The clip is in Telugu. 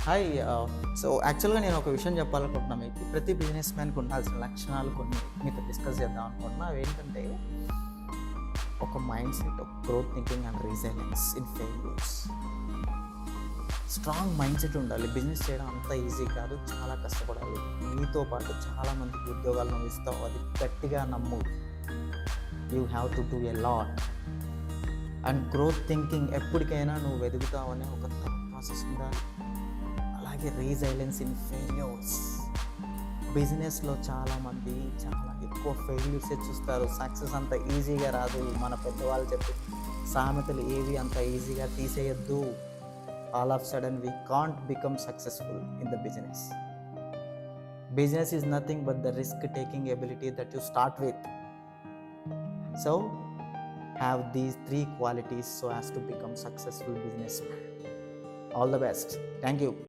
హాయ్. సో యాక్చువల్గా నేను ఒక విషయం చెప్పాలనుకుంటున్నా మీకు. ప్రతి బిజినెస్ మ్యాన్కి ఉండాల్సిన లక్షణాలు కొన్ని మీతో డిస్కస్ చేద్దాం అనుకుంటున్నా. అవి ఏంటంటే ఒక మైండ్ సెట్, ఒక growth thinking and resilience in failures. Strong mindset ఉండాలి. బిజినెస్ చేయడం అంత ఈజీ కాదు, చాలా కష్టపడాలి. నీతో పాటు చాలామందికి ఉద్యోగాలు నువ్వు ఇస్తావు, అది గట్టిగా నమ్ము. You have to do a lot. And growth thinking, ఎప్పటికైనా నువ్వు ఎదుగుతావనే ఒక థాట్ ప్రాసెస్ ఉండాలి. అలాగే రీజైలెన్స్ ఇన్ ఫెయిల్యూర్స్. బిజినెస్లో చాలామంది చాలా ఎక్కువ ఫెయిల్యూర్సే చూస్తారు. సక్సెస్ అంత ఈజీగా రాదు. మన పెద్దవాళ్ళు చెప్పి సామెతలు ఏవి అంత ఈజీగా తీసేయద్దు. All of sudden we can't become successful in the business. Business is nothing but the risk taking ability that you start with. So have these three qualities so as to become successful businessman. All the best. Thank you.